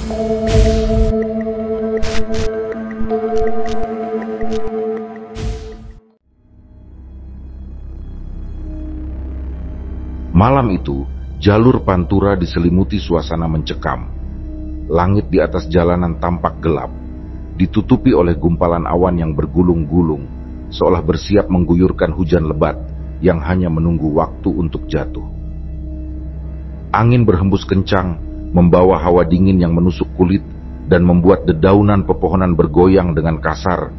Malam itu, jalur Pantura diselimuti suasana mencekam. Langit di atas jalanan tampak gelap, ditutupi oleh gumpalan awan yang bergulung-gulung, seolah bersiap mengguyurkan hujan lebat yang hanya menunggu waktu untuk jatuh. Angin berhembus kencang, membawa hawa dingin yang menusuk kulit dan membuat dedaunan pepohonan bergoyang dengan kasar,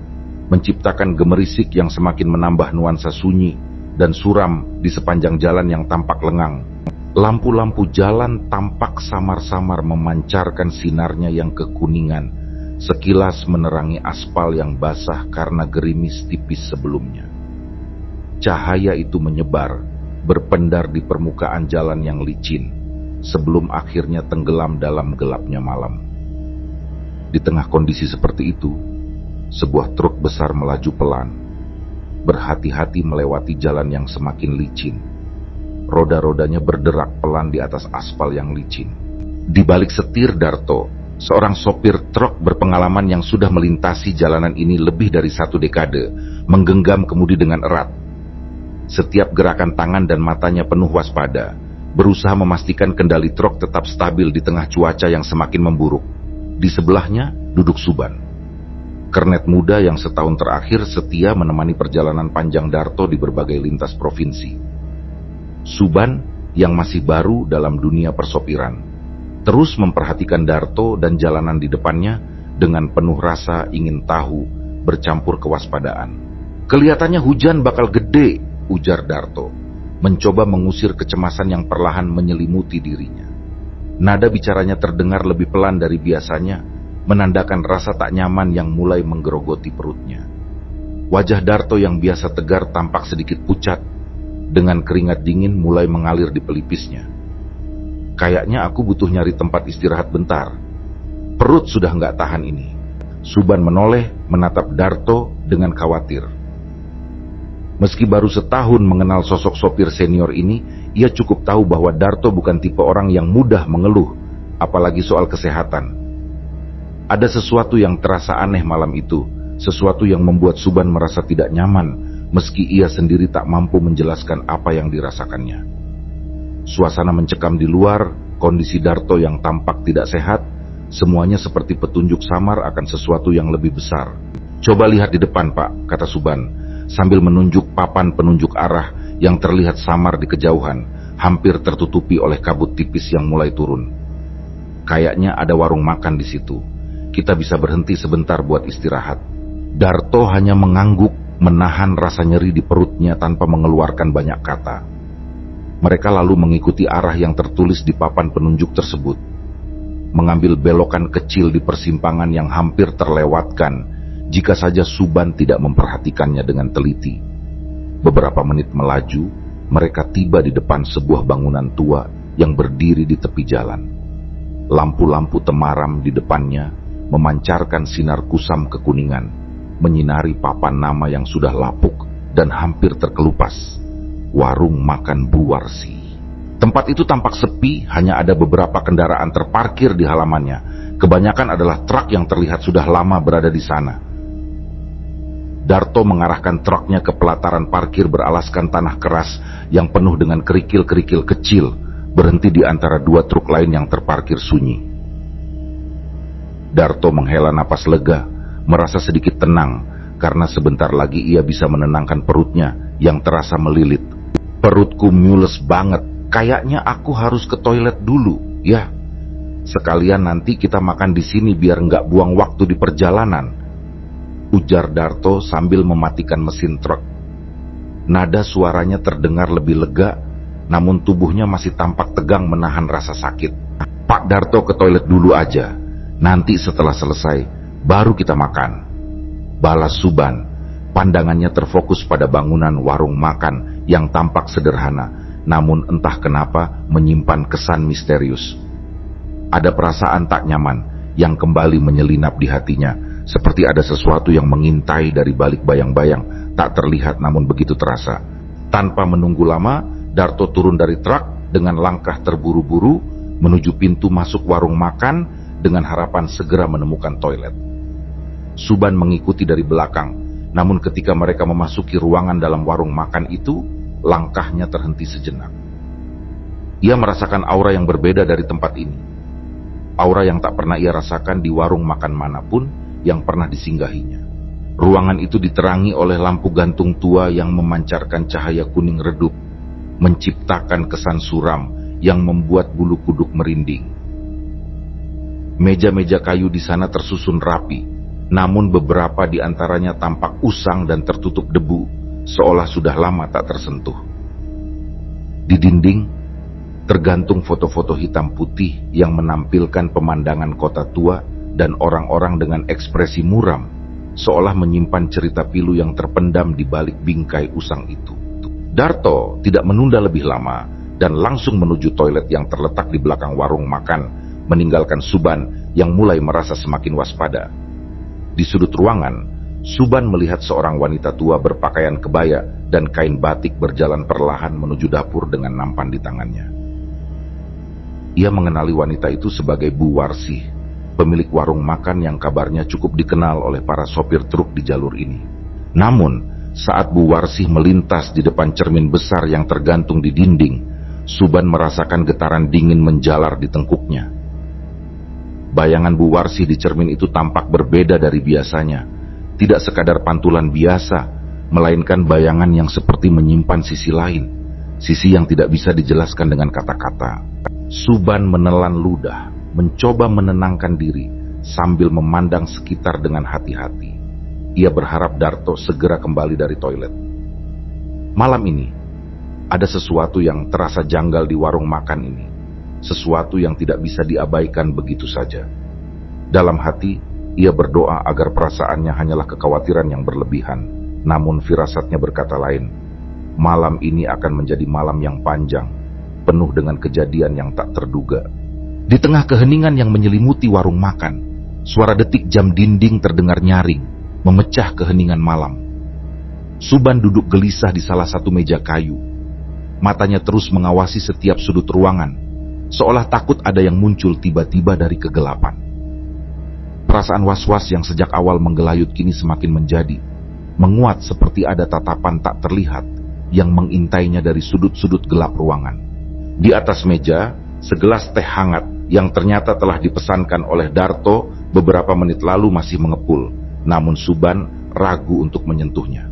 menciptakan gemerisik yang semakin menambah nuansa sunyi dan suram di sepanjang jalan yang tampak lengang. Lampu-lampu jalan tampak samar-samar memancarkan sinarnya yang kekuningan, sekilas menerangi aspal yang basah karena gerimis tipis sebelumnya. Cahaya itu menyebar, berpendar di permukaan jalan yang licin, sebelum akhirnya tenggelam dalam gelapnya malam. Di tengah kondisi seperti itu, sebuah truk besar melaju pelan, berhati-hati melewati jalan yang semakin licin. Roda-rodanya berderak pelan di atas aspal yang licin. Di balik setir Darto, seorang sopir truk berpengalaman yang sudah melintasi jalanan ini lebih dari 1 dekade, menggenggam kemudi dengan erat. Setiap gerakan tangan dan matanya penuh waspada, berusaha memastikan kendali truk tetap stabil di tengah cuaca yang semakin memburuk. Di sebelahnya duduk Suban, kernet muda yang setahun terakhir setia menemani perjalanan panjang Darto di berbagai lintas provinsi. Suban yang masih baru dalam dunia persopiran, terus memperhatikan Darto dan jalanan di depannya dengan penuh rasa ingin tahu bercampur kewaspadaan. Kelihatannya hujan bakal gede, ujar Darto, mencoba mengusir kecemasan yang perlahan menyelimuti dirinya. Nada bicaranya terdengar lebih pelan dari biasanya, menandakan rasa tak nyaman yang mulai menggerogoti perutnya. Wajah Darto yang biasa tegar tampak sedikit pucat, dengan keringat dingin mulai mengalir di pelipisnya. Kayaknya aku butuh nyari tempat istirahat bentar. Perut sudah nggak tahan ini. Suban menoleh menatap Darto dengan khawatir. Meski baru setahun mengenal sosok sopir senior ini, ia cukup tahu bahwa Darto bukan tipe orang yang mudah mengeluh, apalagi soal kesehatan. Ada sesuatu yang terasa aneh malam itu, sesuatu yang membuat Suban merasa tidak nyaman, meski ia sendiri tak mampu menjelaskan apa yang dirasakannya. Suasana mencekam di luar, kondisi Darto yang tampak tidak sehat, semuanya seperti petunjuk samar akan sesuatu yang lebih besar. Coba lihat di depan, Pak, kata Suban, sambil menunjuk papan penunjuk arah yang terlihat samar di kejauhan, hampir tertutupi oleh kabut tipis yang mulai turun. Kayaknya ada warung makan di situ. Kita bisa berhenti sebentar buat istirahat. Darto hanya mengangguk, menahan rasa nyeri di perutnya tanpa mengeluarkan banyak kata. Mereka lalu mengikuti arah yang tertulis di papan penunjuk tersebut, mengambil belokan kecil di persimpangan yang hampir terlewatkan jika saja Suban tidak memperhatikannya dengan teliti. Beberapa menit melaju, mereka tiba di depan sebuah bangunan tua yang berdiri di tepi jalan. Lampu-lampu temaram di depannya memancarkan sinar kusam kekuningan, menyinari papan nama yang sudah lapuk dan hampir terkelupas. Warung makan Bu Warsi. Tempat itu tampak sepi, hanya ada beberapa kendaraan terparkir di halamannya. Kebanyakan adalah truk yang terlihat sudah lama berada di sana. Darto mengarahkan truknya ke pelataran parkir beralaskan tanah keras yang penuh dengan kerikil-kerikil kecil, berhenti di antara 2 truk lain yang terparkir sunyi. Darto menghela napas lega, merasa sedikit tenang, karena sebentar lagi ia bisa menenangkan perutnya yang terasa melilit. Perutku mules banget, kayaknya aku harus ke toilet dulu, ya. Sekalian nanti kita makan di sini biar nggak buang waktu di perjalanan, ujar Darto sambil mematikan mesin truk. Nada suaranya terdengar lebih lega, namun tubuhnya masih tampak tegang menahan rasa sakit. Pak Darto ke toilet dulu aja, nanti setelah selesai baru kita makan, balas Suban. Pandangannya terfokus pada bangunan warung makan yang tampak sederhana, namun entah kenapa menyimpan kesan misterius. Ada perasaan tak nyaman yang kembali menyelinap di hatinya, seperti ada sesuatu yang mengintai dari balik bayang-bayang tak terlihat namun begitu terasa. Tanpa menunggu lama, Darto turun dari truk dengan langkah terburu-buru menuju pintu masuk warung makan dengan harapan segera menemukan toilet. Suban mengikuti dari belakang, namun ketika mereka memasuki ruangan dalam warung makan itu, langkahnya terhenti sejenak. Ia merasakan aura yang berbeda dari tempat ini. Aura yang tak pernah ia rasakan di warung makan manapun yang pernah disinggahinya. Ruangan itu diterangi oleh lampu gantung tua yang memancarkan cahaya kuning redup, menciptakan kesan suram yang membuat bulu kuduk merinding. Meja-meja kayu di sana tersusun rapi, namun beberapa di antaranya tampak usang dan tertutup debu, seolah sudah lama tak tersentuh. Di dinding, tergantung foto-foto hitam putih yang menampilkan pemandangan kota tua dan orang-orang dengan ekspresi muram, seolah menyimpan cerita pilu yang terpendam di balik bingkai usang itu. Darto tidak menunda lebih lama dan langsung menuju toilet yang terletak di belakang warung makan, meninggalkan Suban yang mulai merasa semakin waspada. Di sudut ruangan, Suban melihat seorang wanita tua berpakaian kebaya dan kain batik berjalan perlahan menuju dapur dengan nampan di tangannya. Ia mengenali wanita itu sebagai Bu Warsih, pemilik warung makan yang kabarnya cukup dikenal oleh para sopir truk di jalur ini. Namun, saat Bu Warsih melintas di depan cermin besar yang tergantung di dinding, Suban merasakan getaran dingin menjalar di tengkuknya. Bayangan Bu Warsih di cermin itu tampak berbeda dari biasanya. Tidak sekadar pantulan biasa, melainkan bayangan yang seperti menyimpan sisi lain, sisi yang tidak bisa dijelaskan dengan kata-kata. Suban menelan ludah, mencoba menenangkan diri sambil memandang sekitar dengan hati-hati. Ia berharap Darto segera kembali dari toilet. Malam ini, ada sesuatu yang terasa janggal di warung makan ini. Sesuatu yang tidak bisa diabaikan begitu saja. Dalam hati, ia berdoa agar perasaannya hanyalah kekhawatiran yang berlebihan. Namun firasatnya berkata lain. Malam ini akan menjadi malam yang panjang, penuh dengan kejadian yang tak terduga. Di tengah keheningan yang menyelimuti warung makan, suara detik jam dinding terdengar nyaring, memecah keheningan malam. Suban duduk gelisah di salah satu meja kayu. Matanya terus mengawasi setiap sudut ruangan, seolah takut ada yang muncul tiba-tiba dari kegelapan. Perasaan was-was yang sejak awal menggelayut kini semakin menjadi, menguat seperti ada tatapan tak terlihat yang mengintainya dari sudut-sudut gelap ruangan. Di atas meja, segelas teh hangat yang ternyata telah dipesankan oleh Darto beberapa menit lalu masih mengepul, namun Suban ragu untuk menyentuhnya.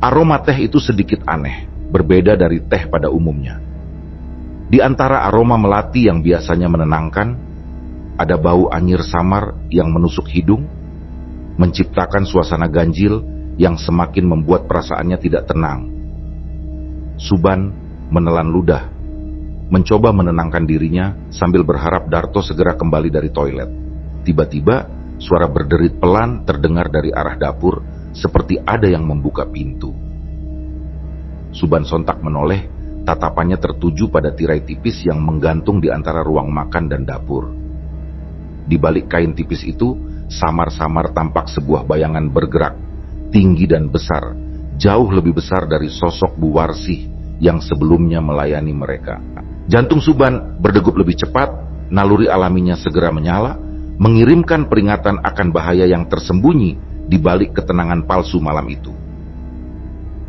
Aroma teh itu sedikit aneh, berbeda dari teh pada umumnya. Di antara aroma melati yang biasanya menenangkan, ada bau anyir samar yang menusuk hidung, menciptakan suasana ganjil yang semakin membuat perasaannya tidak tenang. Suban menelan ludah, mencoba menenangkan dirinya sambil berharap Darto segera kembali dari toilet. Tiba-tiba, suara berderit pelan terdengar dari arah dapur, seperti ada yang membuka pintu. Suban sontak menoleh, tatapannya tertuju pada tirai tipis yang menggantung di antara ruang makan dan dapur. Di balik kain tipis itu, samar-samar tampak sebuah bayangan bergerak, tinggi dan besar, jauh lebih besar dari sosok Bu Warsih yang sebelumnya melayani mereka. Jantung Suban berdegup lebih cepat, naluri alaminya segera menyala, mengirimkan peringatan akan bahaya yang tersembunyi di balik ketenangan palsu malam itu.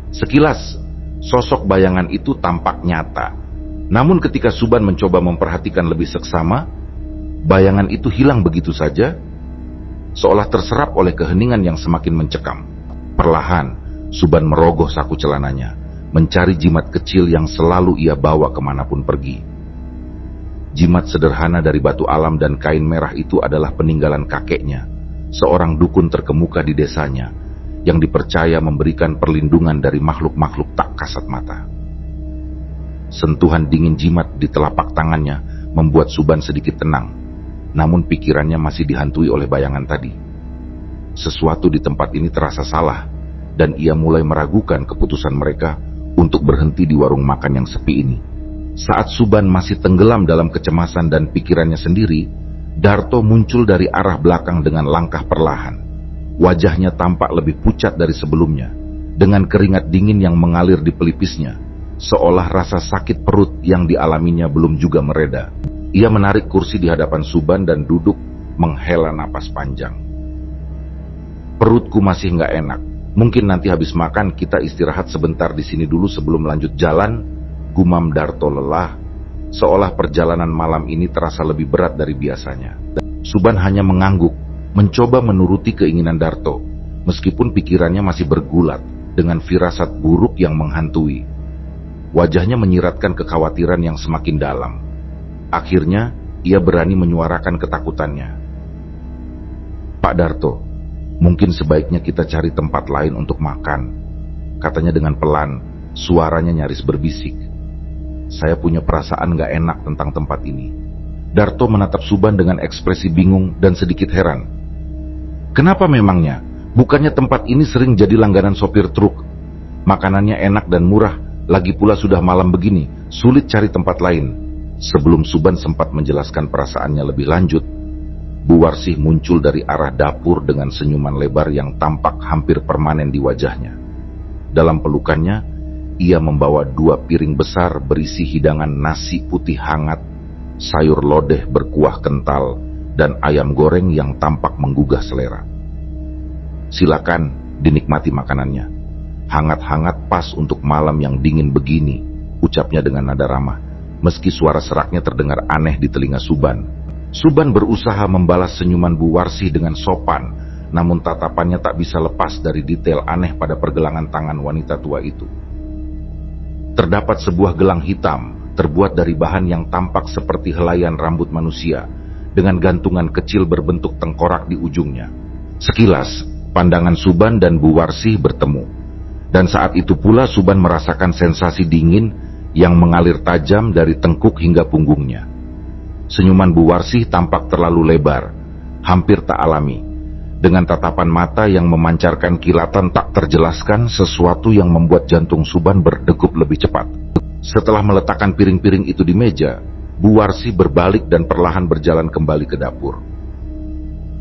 Sekilas, sosok bayangan itu tampak nyata. Namun ketika Suban mencoba memperhatikan lebih seksama, bayangan itu hilang begitu saja, seolah terserap oleh keheningan yang semakin mencekam. Perlahan, Suban merogoh saku celananya, mencari jimat kecil yang selalu ia bawa kemanapun pergi. Jimat sederhana dari batu alam dan kain merah itu adalah peninggalan kakeknya, seorang dukun terkemuka di desanya, yang dipercaya memberikan perlindungan dari makhluk-makhluk tak kasat mata. Sentuhan dingin jimat di telapak tangannya membuat Suban sedikit tenang, namun pikirannya masih dihantui oleh bayangan tadi. Sesuatu di tempat ini terasa salah, dan ia mulai meragukan keputusan mereka untuk berhenti di warung makan yang sepi ini. Saat Suban masih tenggelam dalam kecemasan dan pikirannya sendiri, Darto muncul dari arah belakang dengan langkah perlahan. Wajahnya tampak lebih pucat dari sebelumnya, dengan keringat dingin yang mengalir di pelipisnya. seolah rasa sakit perut yang dialaminya belum juga mereda. Ia menarik kursi di hadapan Suban dan duduk menghela napas panjang. Perutku masih nggak enak. Mungkin nanti habis makan kita istirahat sebentar di sini dulu sebelum lanjut jalan, gumam Darto lelah, seolah perjalanan malam ini terasa lebih berat dari biasanya. Suban hanya mengangguk, mencoba menuruti keinginan Darto, meskipun pikirannya masih bergulat dengan firasat buruk yang menghantui. Wajahnya menyiratkan kekhawatiran yang semakin dalam. Akhirnya, ia berani menyuarakan ketakutannya. "Pak Darto, mungkin sebaiknya kita cari tempat lain untuk makan," katanya dengan pelan, suaranya nyaris berbisik. "Saya punya perasaan gak enak tentang tempat ini." Darto menatap Suban dengan ekspresi bingung dan sedikit heran. "Kenapa memangnya? Bukannya tempat ini sering jadi langganan sopir truk? Makanannya enak dan murah, lagi pula sudah malam begini, sulit cari tempat lain." Sebelum Suban sempat menjelaskan perasaannya lebih lanjut, Bu Warsih muncul dari arah dapur dengan senyuman lebar yang tampak hampir permanen di wajahnya. Dalam pelukannya, ia membawa 2 piring besar berisi hidangan nasi putih hangat, sayur lodeh berkuah kental, dan ayam goreng yang tampak menggugah selera. "Silakan dinikmati makanannya. Hangat-hangat pas untuk malam yang dingin begini," ucapnya dengan nada ramah, meski suara seraknya terdengar aneh di telinga Suban. Suban berusaha membalas senyuman Bu Warsih dengan sopan, namun tatapannya tak bisa lepas dari detail aneh pada pergelangan tangan wanita tua itu. Terdapat sebuah gelang hitam, terbuat dari bahan yang tampak seperti helaian rambut manusia, dengan gantungan kecil berbentuk tengkorak di ujungnya. Sekilas, pandangan Suban dan Bu Warsih bertemu, dan saat itu pula Suban merasakan sensasi dingin yang mengalir tajam dari tengkuk hingga punggungnya. Senyuman Bu Warsih tampak terlalu lebar, hampir tak alami, dengan tatapan mata yang memancarkan kilatan tak terjelaskan, sesuatu yang membuat jantung Suban berdegup lebih cepat. Setelah meletakkan piring-piring itu di meja, Bu Warsih berbalik dan perlahan berjalan kembali ke dapur.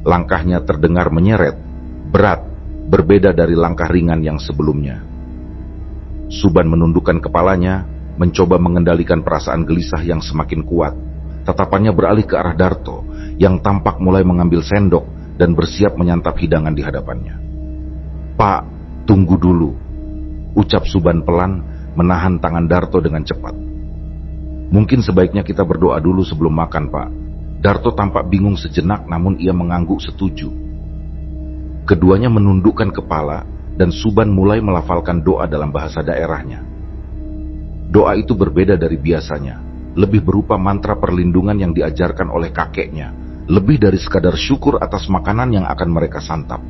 Langkahnya terdengar menyeret, berat, berbeda dari langkah ringan yang sebelumnya. Suban menundukkan kepalanya, mencoba mengendalikan perasaan gelisah yang semakin kuat. Tatapannya beralih ke arah Darto, yang tampak mulai mengambil sendok dan bersiap menyantap hidangan di hadapannya. "Pak, tunggu dulu," ucap Suban pelan, menahan tangan Darto dengan cepat. "Mungkin sebaiknya kita berdoa dulu sebelum makan, Pak." Darto tampak bingung sejenak, namun ia mengangguk setuju. Keduanya menundukkan kepala, dan Suban mulai melafalkan doa dalam bahasa daerahnya. Doa itu berbeda dari biasanya, lebih berupa mantra perlindungan yang diajarkan oleh kakeknya, lebih dari sekadar syukur atas makanan yang akan mereka santap.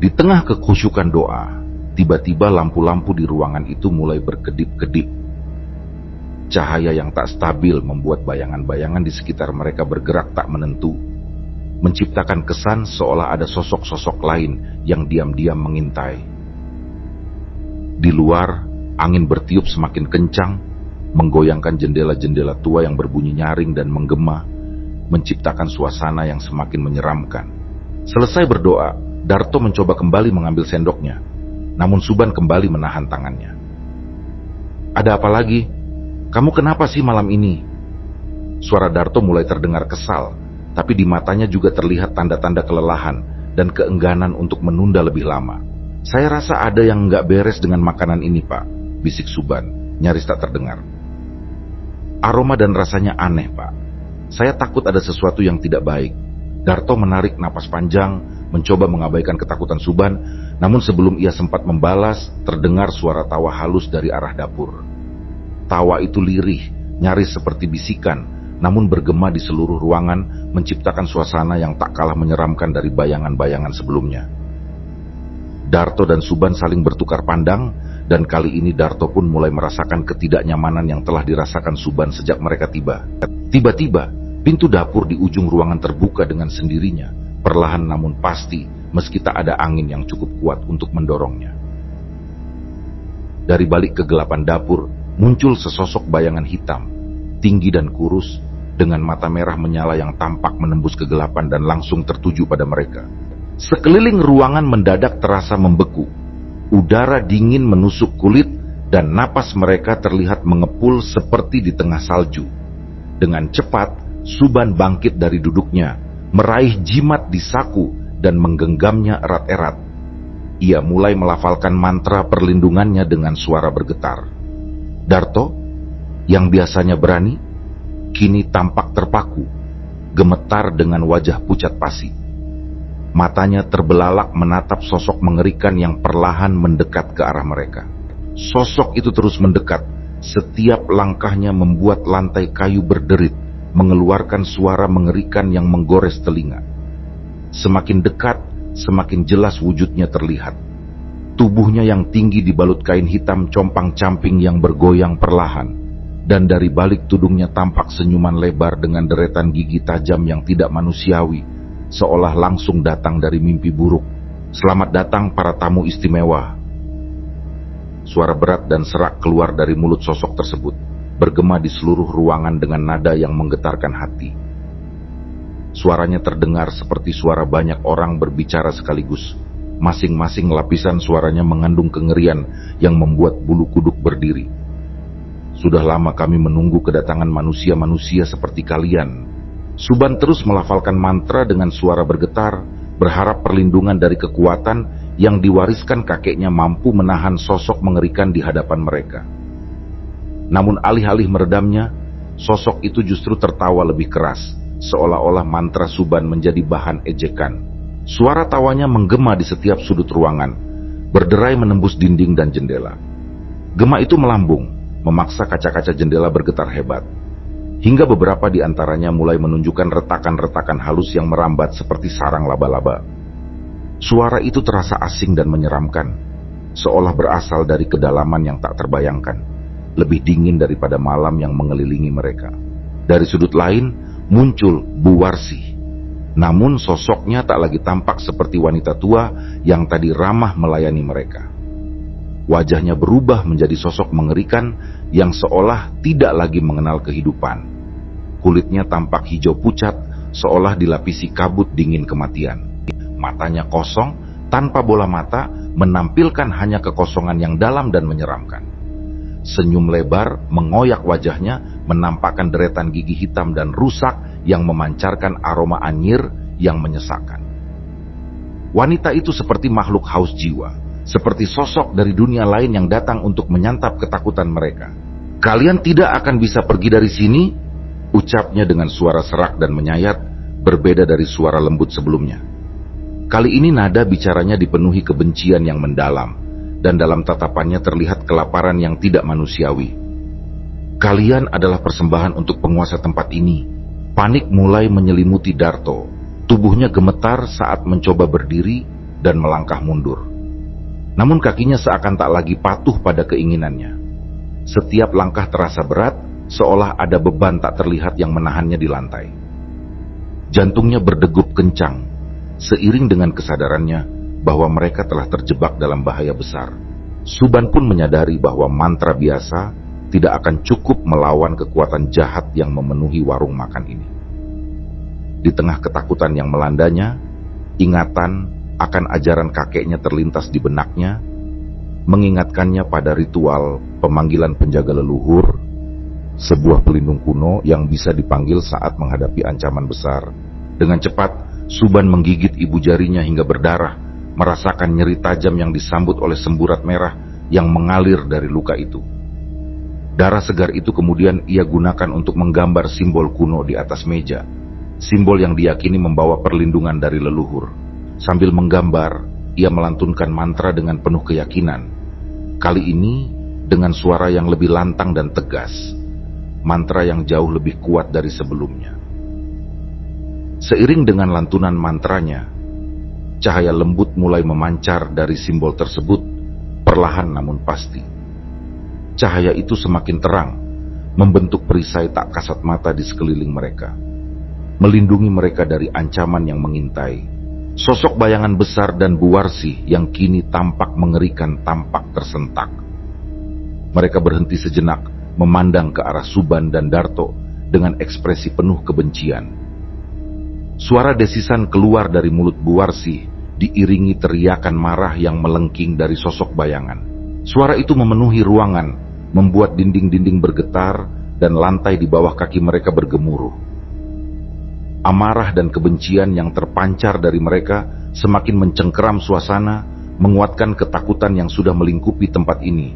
Di tengah kekhusyukan doa, tiba-tiba lampu-lampu di ruangan itu mulai berkedip-kedip. Cahaya yang tak stabil membuat bayangan-bayangan di sekitar mereka bergerak tak menentu, menciptakan kesan seolah ada sosok-sosok lain yang diam-diam mengintai. Di luar, angin bertiup semakin kencang, menggoyangkan jendela-jendela tua yang berbunyi nyaring dan menggema, menciptakan suasana yang semakin menyeramkan. Selesai berdoa, Darto mencoba kembali mengambil sendoknya, namun Suban kembali menahan tangannya. "Ada apa lagi? Kamu kenapa sih malam ini?" Suara Darto mulai terdengar kesal, tapi di matanya juga terlihat tanda-tanda kelelahan dan keengganan untuk menunda lebih lama. "Saya rasa ada yang nggak beres dengan makanan ini, Pak," bisik Suban, nyaris tak terdengar. "Aroma dan rasanya aneh, Pak. Saya takut ada sesuatu yang tidak baik." Darto menarik napas panjang, mencoba mengabaikan ketakutan Suban, namun sebelum ia sempat membalas, terdengar suara tawa halus dari arah dapur. Tawa itu lirih, nyaris seperti bisikan, namun bergema di seluruh ruangan, menciptakan suasana yang tak kalah menyeramkan dari bayangan-bayangan sebelumnya. Darto dan Suban saling bertukar pandang, dan kali ini Darto pun mulai merasakan ketidaknyamanan yang telah dirasakan Suban sejak mereka tiba. Tiba-tiba, pintu dapur di ujung ruangan terbuka dengan sendirinya, perlahan namun pasti, meski tak ada angin yang cukup kuat untuk mendorongnya. Dari balik kegelapan dapur, muncul sesosok bayangan hitam, tinggi dan kurus, dengan mata merah menyala yang tampak menembus kegelapan dan langsung tertuju pada mereka. Sekeliling ruangan mendadak terasa membeku. Udara dingin menusuk kulit, dan napas mereka terlihat mengepul seperti di tengah salju. Dengan cepat, Suban bangkit dari duduknya, meraih jimat di saku dan menggenggamnya erat-erat. Ia mulai melafalkan mantra perlindungannya dengan suara bergetar. Darto, yang biasanya berani, kini tampak terpaku, gemetar dengan wajah pucat pasi. Matanya terbelalak menatap sosok mengerikan yang perlahan mendekat ke arah mereka. Sosok itu terus mendekat, setiap langkahnya membuat lantai kayu berderit, mengeluarkan suara mengerikan yang menggores telinga. Semakin dekat, semakin jelas wujudnya terlihat. Tubuhnya yang tinggi dibalut kain hitam compang-camping yang bergoyang perlahan, dan dari balik tudungnya tampak senyuman lebar dengan deretan gigi tajam yang tidak manusiawi, seolah langsung datang dari mimpi buruk. Selamat datang para tamu istimewa. Suara berat dan serak keluar dari mulut sosok tersebut, bergema di seluruh ruangan dengan nada yang menggetarkan hati. Suaranya terdengar seperti suara banyak orang berbicara sekaligus. Masing-masing lapisan suaranya mengandung kengerian yang membuat bulu kuduk berdiri. Sudah lama kami menunggu kedatangan manusia-manusia seperti kalian. Suban terus melafalkan mantra dengan suara bergetar, berharap perlindungan dari kekuatan yang diwariskan kakeknya mampu menahan sosok mengerikan di hadapan mereka. Namun alih-alih meredamnya, sosok itu justru tertawa lebih keras, seolah-olah mantra Suban menjadi bahan ejekan. Suara tawanya menggema di setiap sudut ruangan, berderai menembus dinding dan jendela. Gema itu melambung, memaksa kaca-kaca jendela bergetar hebat, hingga beberapa di antaranya mulai menunjukkan retakan-retakan halus yang merambat seperti sarang laba-laba. Suara itu terasa asing dan menyeramkan, seolah berasal dari kedalaman yang tak terbayangkan, lebih dingin daripada malam yang mengelilingi mereka. Dari sudut lain, muncul Bu Warsi. Namun sosoknya tak lagi tampak seperti wanita tua yang tadi ramah melayani mereka. Wajahnya berubah menjadi sosok mengerikan yang seolah tidak lagi mengenal kehidupan. Kulitnya tampak hijau pucat, seolah dilapisi kabut dingin kematian. Matanya kosong, tanpa bola mata, menampilkan hanya kekosongan yang dalam dan menyeramkan. Senyum lebar mengoyak wajahnya, menampakkan deretan gigi hitam dan rusak yang memancarkan aroma anyir yang menyesakkan. Wanita itu seperti makhluk haus jiwa, seperti sosok dari dunia lain yang datang untuk menyantap ketakutan mereka. "Kalian tidak akan bisa pergi dari sini," ucapnya dengan suara serak dan menyayat, berbeda dari suara lembut sebelumnya. Kali ini nada bicaranya dipenuhi kebencian yang mendalam, dan dalam tatapannya terlihat kelaparan yang tidak manusiawi. "Kalian adalah persembahan untuk penguasa tempat ini." Panik mulai menyelimuti Darto. Tubuhnya gemetar saat mencoba berdiri dan melangkah mundur. Namun kakinya seakan tak lagi patuh pada keinginannya. Setiap langkah terasa berat, seolah ada beban tak terlihat yang menahannya di lantai. Jantungnya berdegup kencang, seiring dengan kesadarannya bahwa mereka telah terjebak dalam bahaya besar. Suban pun menyadari bahwa mantra biasa tidak akan cukup melawan kekuatan jahat yang memenuhi warung makan ini. Di tengah ketakutan yang melandanya, ingatan akan ajaran kakeknya terlintas di benaknya, mengingatkannya pada ritual pemanggilan penjaga leluhur, sebuah pelindung kuno yang bisa dipanggil saat menghadapi ancaman besar. Dengan cepat, Suban menggigit ibu jarinya hingga berdarah, merasakan nyeri tajam yang disambut oleh semburat merah yang mengalir dari luka itu. Darah segar itu kemudian ia gunakan untuk menggambar simbol kuno di atas meja, simbol yang diyakini membawa perlindungan dari leluhur. Sambil menggambar, ia melantunkan mantra dengan penuh keyakinan. Kali ini dengan suara yang lebih lantang dan tegas, mantra yang jauh lebih kuat dari sebelumnya. Seiring dengan lantunan mantranya, cahaya lembut mulai memancar dari simbol tersebut, perlahan namun pasti. Cahaya itu semakin terang, membentuk perisai tak kasat mata di sekeliling mereka, melindungi mereka dari ancaman yang mengintai. Sosok bayangan besar dan Bu Warsi yang kini tampak mengerikan tampak tersentak. Mereka berhenti sejenak, memandang ke arah Suban dan Darto dengan ekspresi penuh kebencian. Suara desisan keluar dari mulut Bu Warsi, diiringi teriakan marah yang melengking dari sosok bayangan. Suara itu memenuhi ruangan, membuat dinding-dinding bergetar dan lantai di bawah kaki mereka bergemuruh. Amarah dan kebencian yang terpancar dari mereka semakin mencengkeram suasana, menguatkan ketakutan yang sudah melingkupi tempat ini.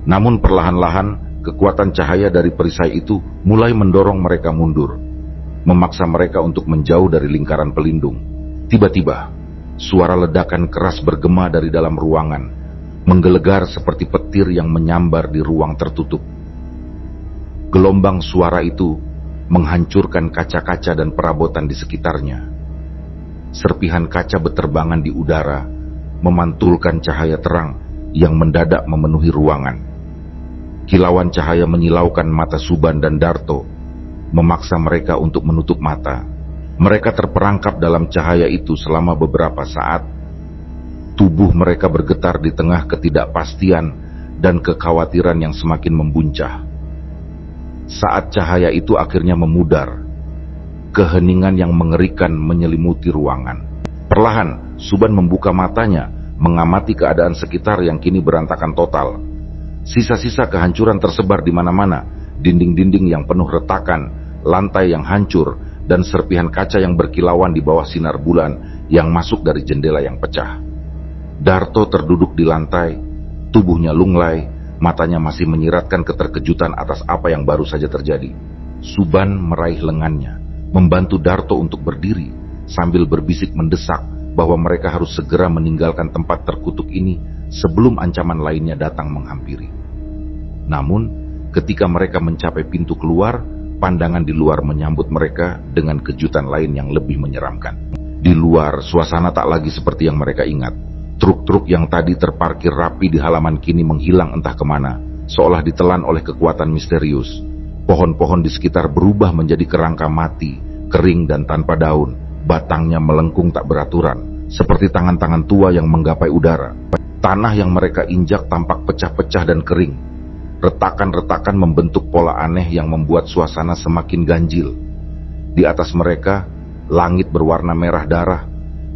Namun perlahan-lahan, kekuatan cahaya dari perisai itu mulai mendorong mereka mundur, memaksa mereka untuk menjauh dari lingkaran pelindung. Tiba-tiba, suara ledakan keras bergema dari dalam ruangan, menggelegar seperti petir yang menyambar di ruang tertutup. Gelombang suara itu menghancurkan kaca-kaca dan perabotan di sekitarnya. Serpihan kaca beterbangan di udara, memantulkan cahaya terang yang mendadak memenuhi ruangan. Kilauan cahaya menyilaukan mata Suban dan Darto, memaksa mereka untuk menutup mata. Mereka terperangkap dalam cahaya itu selama beberapa saat. Tubuh mereka bergetar di tengah ketidakpastian dan kekhawatiran yang semakin membuncah. Saat cahaya itu akhirnya memudar, keheningan yang mengerikan menyelimuti ruangan. Perlahan, Suban membuka matanya, mengamati keadaan sekitar yang kini berantakan total. Sisa-sisa kehancuran tersebar di mana-mana, dinding-dinding yang penuh retakan, lantai yang hancur, dan serpihan kaca yang berkilauan di bawah sinar bulan yang masuk dari jendela yang pecah. Darto terduduk di lantai, tubuhnya lunglai, matanya masih menyiratkan keterkejutan atas apa yang baru saja terjadi. Suban meraih lengannya, membantu Darto untuk berdiri, sambil berbisik mendesak bahwa mereka harus segera meninggalkan tempat terkutuk ini sebelum ancaman lainnya datang menghampiri. Namun, ketika mereka mencapai pintu keluar, pandangan di luar menyambut mereka dengan kejutan lain yang lebih menyeramkan. Di luar, suasana tak lagi seperti yang mereka ingat. Truk-truk yang tadi terparkir rapi di halaman kini menghilang entah kemana, seolah ditelan oleh kekuatan misterius. Pohon-pohon di sekitar berubah menjadi kerangka mati, kering dan tanpa daun. Batangnya melengkung tak beraturan, seperti tangan-tangan tua yang menggapai udara. Tanah yang mereka injak tampak pecah-pecah dan kering. Retakan-retakan membentuk pola aneh yang membuat suasana semakin ganjil. Di atas mereka, langit berwarna merah darah,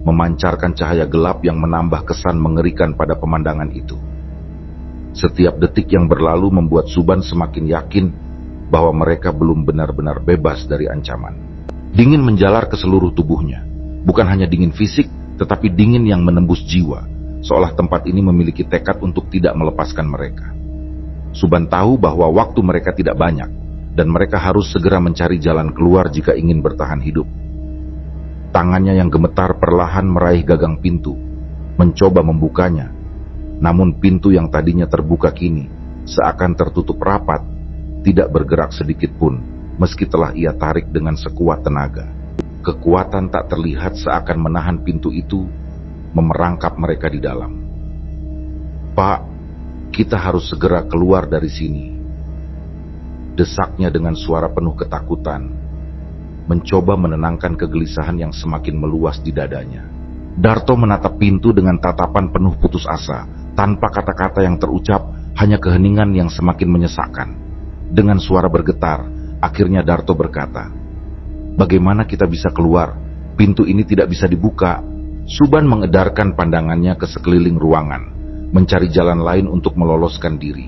memancarkan cahaya gelap yang menambah kesan mengerikan pada pemandangan itu. Setiap detik yang berlalu membuat Suban semakin yakin bahwa mereka belum benar-benar bebas dari ancaman. Dingin menjalar ke seluruh tubuhnya, bukan hanya dingin fisik, tetapi dingin yang menembus jiwa, seolah tempat ini memiliki tekad untuk tidak melepaskan mereka. Suban tahu bahwa waktu mereka tidak banyak, dan mereka harus segera mencari jalan keluar jika ingin bertahan hidup. Tangannya yang gemetar perlahan meraih gagang pintu, mencoba membukanya. Namun pintu yang tadinya terbuka kini seakan tertutup rapat, tidak bergerak sedikit pun, meski telah ia tarik dengan sekuat tenaga. Kekuatan tak terlihat seakan menahan pintu itu, memerangkap mereka di dalam. "Pak, kita harus segera keluar dari sini," desaknya dengan suara penuh ketakutan, mencoba menenangkan kegelisahan yang semakin meluas di dadanya. Darto menatap pintu dengan tatapan penuh putus asa, tanpa kata-kata yang terucap, hanya keheningan yang semakin menyesakkan. Dengan suara bergetar, akhirnya Darto berkata, "Bagaimana kita bisa keluar? Pintu ini tidak bisa dibuka." Suban mengedarkan pandangannya ke sekeliling ruangan, mencari jalan lain untuk meloloskan diri.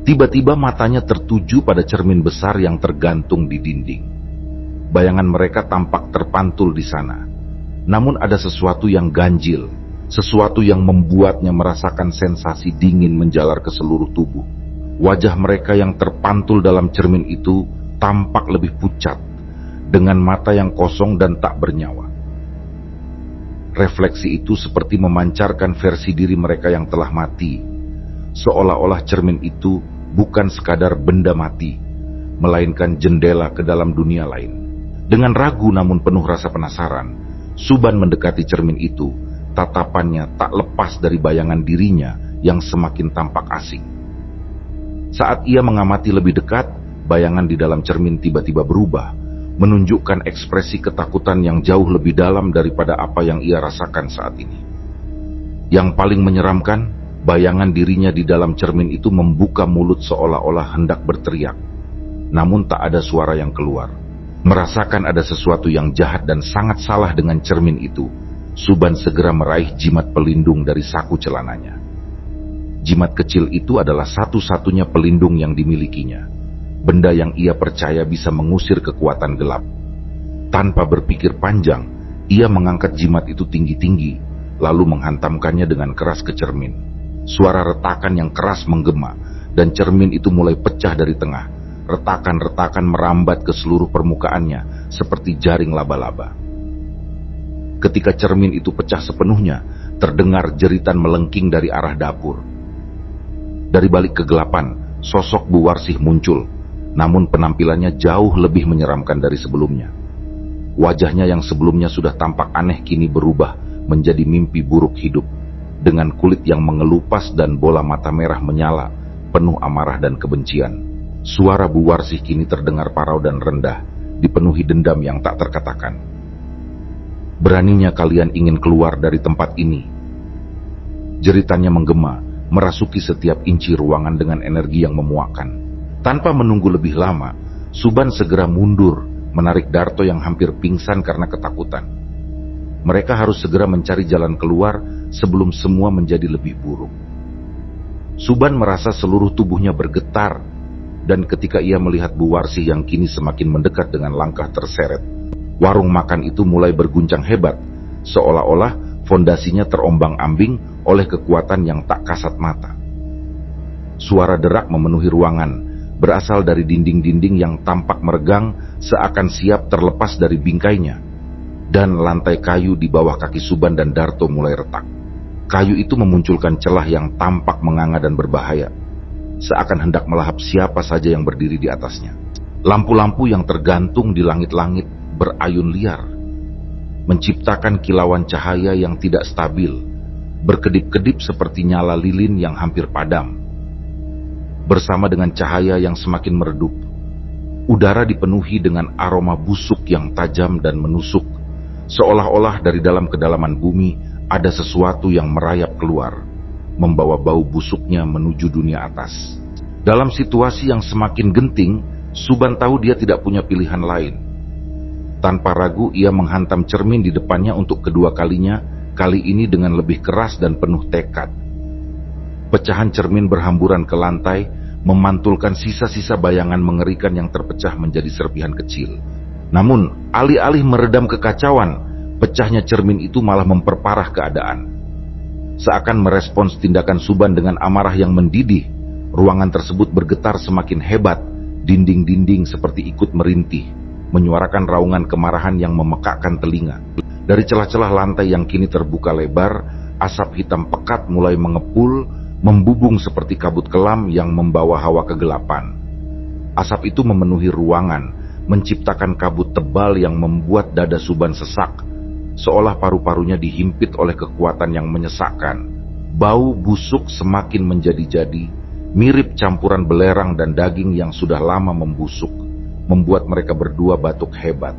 Tiba-tiba matanya tertuju pada cermin besar yang tergantung di dinding. Bayangan mereka tampak terpantul di sana. Namun ada sesuatu yang ganjil, sesuatu yang membuatnya merasakan sensasi dingin menjalar ke seluruh tubuh. Wajah mereka yang terpantul dalam cermin itu tampak lebih pucat, dengan mata yang kosong dan tak bernyawa. Refleksi itu seperti memancarkan versi diri mereka yang telah mati, seolah-olah cermin itu bukan sekadar benda mati, melainkan jendela ke dalam dunia lain. Dengan ragu namun penuh rasa penasaran, Suban mendekati cermin itu. Tatapannya tak lepas dari bayangan dirinya yang semakin tampak asing. Saat ia mengamati lebih dekat, bayangan di dalam cermin tiba-tiba berubah, menunjukkan ekspresi ketakutan yang jauh lebih dalam daripada apa yang ia rasakan saat ini. Yang paling menyeramkan, bayangan dirinya di dalam cermin itu membuka mulut seolah-olah hendak berteriak. Namun tak ada suara yang keluar. Merasakan ada sesuatu yang jahat dan sangat salah dengan cermin itu, Suban segera meraih jimat pelindung dari saku celananya. Jimat kecil itu adalah satu-satunya pelindung yang dimilikinya. Benda yang ia percaya bisa mengusir kekuatan gelap. Tanpa berpikir panjang, ia mengangkat jimat itu tinggi-tinggi, lalu menghantamkannya dengan keras ke cermin. Suara retakan yang keras menggema, dan cermin itu mulai pecah dari tengah. Retakan-retakan merambat ke seluruh permukaannya, seperti jaring laba-laba. Ketika cermin itu pecah sepenuhnya, terdengar jeritan melengking dari arah dapur. Dari balik kegelapan, sosok Bu Warsih muncul, namun penampilannya jauh lebih menyeramkan dari sebelumnya. Wajahnya yang sebelumnya sudah tampak aneh kini berubah menjadi mimpi buruk hidup, dengan kulit yang mengelupas dan bola mata merah menyala, penuh amarah dan kebencian. Suara Bu Warsih kini terdengar parau dan rendah, dipenuhi dendam yang tak terkatakan. Beraninya kalian ingin keluar dari tempat ini. Jeritannya menggema, merasuki setiap inci ruangan dengan energi yang memuakkan. Tanpa menunggu lebih lama, Suban segera mundur, menarik Darto yang hampir pingsan karena ketakutan. Mereka harus segera mencari jalan keluar sebelum semua menjadi lebih buruk. Suban merasa seluruh tubuhnya bergetar, dan ketika ia melihat Bu Warsih yang kini semakin mendekat dengan langkah terseret, warung makan itu mulai berguncang hebat, seolah-olah fondasinya terombang-ambing oleh kekuatan yang tak kasat mata. Suara derak memenuhi ruangan, berasal dari dinding-dinding yang tampak meregang seakan siap terlepas dari bingkainya, dan lantai kayu di bawah kaki Suban dan Darto mulai retak. Kayu itu memunculkan celah yang tampak menganga dan berbahaya, seakan hendak melahap siapa saja yang berdiri di atasnya. Lampu-lampu yang tergantung di langit-langit berayun liar, menciptakan kilauan cahaya yang tidak stabil, berkedip-kedip seperti nyala lilin yang hampir padam. Bersama dengan cahaya yang semakin meredup, udara dipenuhi dengan aroma busuk yang tajam dan menusuk, seolah-olah dari dalam kedalaman bumi ada sesuatu yang merayap keluar, membawa bau busuknya menuju dunia atas. Dalam situasi yang semakin genting, Suban tahu dia tidak punya pilihan lain. Tanpa ragu ia menghantam cermin di depannya untuk kedua kalinya, kali ini dengan lebih keras dan penuh tekad. Pecahan cermin berhamburan ke lantai, memantulkan sisa-sisa bayangan mengerikan yang terpecah menjadi serpihan kecil. Namun, alih-alih meredam kekacauan, pecahnya cermin itu malah memperparah keadaan. Seakan merespons tindakan Suban dengan amarah yang mendidih, ruangan tersebut bergetar semakin hebat, dinding-dinding seperti ikut merintih, menyuarakan raungan kemarahan yang memekakkan telinga. Dari celah-celah lantai yang kini terbuka lebar, asap hitam pekat mulai mengepul, membubung seperti kabut kelam yang membawa hawa kegelapan. Asap itu memenuhi ruangan, menciptakan kabut tebal yang membuat dada Suban sesak, seolah paru-parunya dihimpit oleh kekuatan yang menyesakkan. Bau busuk semakin menjadi-jadi, mirip campuran belerang dan daging yang sudah lama membusuk, membuat mereka berdua batuk hebat.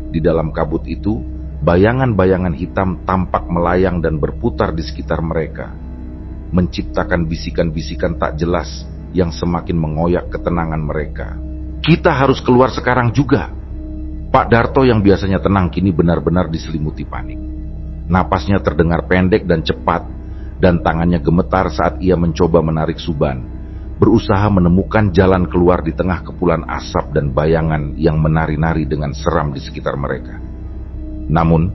Di dalam kabut itu, bayangan-bayangan hitam tampak melayang dan berputar di sekitar mereka, menciptakan bisikan-bisikan tak jelas yang semakin mengoyak ketenangan mereka. Kita harus keluar sekarang juga. Pak Darto yang biasanya tenang kini benar-benar diselimuti panik. Napasnya terdengar pendek dan cepat, dan tangannya gemetar saat ia mencoba menarik Suban, berusaha menemukan jalan keluar di tengah kepulan asap dan bayangan yang menari-nari dengan seram di sekitar mereka. Namun,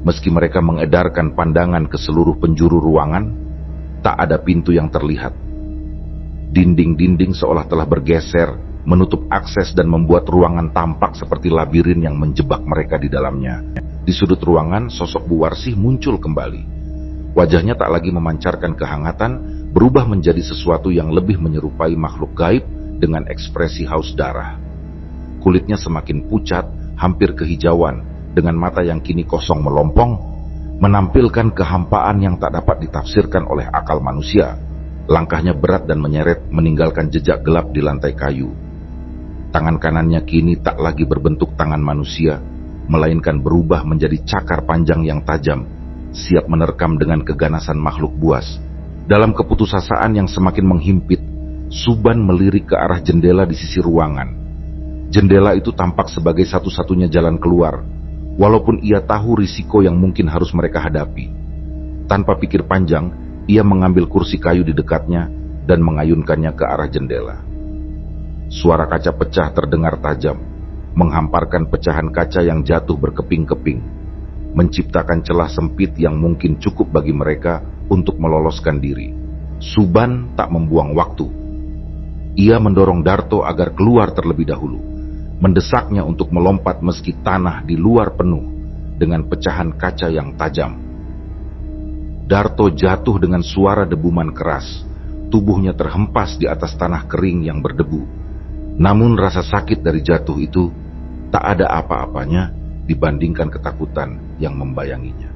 meski mereka mengedarkan pandangan ke seluruh penjuru ruangan, tak ada pintu yang terlihat. Dinding-dinding seolah telah bergeser, menutup akses dan membuat ruangan tampak seperti labirin yang menjebak mereka di dalamnya. Di sudut ruangan, sosok Bu Warsih muncul kembali. Wajahnya tak lagi memancarkan kehangatan, berubah menjadi sesuatu yang lebih menyerupai makhluk gaib dengan ekspresi haus darah. Kulitnya semakin pucat, hampir kehijauan, dengan mata yang kini kosong melompong, menampilkan kehampaan yang tak dapat ditafsirkan oleh akal manusia. Langkahnya berat dan menyeret, meninggalkan jejak gelap di lantai kayu. Tangan kanannya kini tak lagi berbentuk tangan manusia, melainkan berubah menjadi cakar panjang yang tajam, siap menerkam dengan keganasan makhluk buas. Dalam keputusasaan yang semakin menghimpit, Suban melirik ke arah jendela di sisi ruangan. Jendela itu tampak sebagai satu-satunya jalan keluar, walaupun ia tahu risiko yang mungkin harus mereka hadapi. Tanpa pikir panjang, Ia mengambil kursi kayu di dekatnya dan mengayunkannya ke arah jendela. Suara kaca pecah terdengar tajam, menghamparkan pecahan kaca yang jatuh berkeping-keping, menciptakan celah sempit yang mungkin cukup bagi mereka untuk meloloskan diri. Suban tak membuang waktu. Ia mendorong Darto agar keluar terlebih dahulu, mendesaknya untuk melompat meski tanah di luar penuh dengan pecahan kaca yang tajam. Darto jatuh dengan suara debuman keras. Tubuhnya terhempas di atas tanah kering yang berdebu. Namun rasa sakit dari jatuh itu tak ada apa-apanya dibandingkan ketakutan yang membayanginya.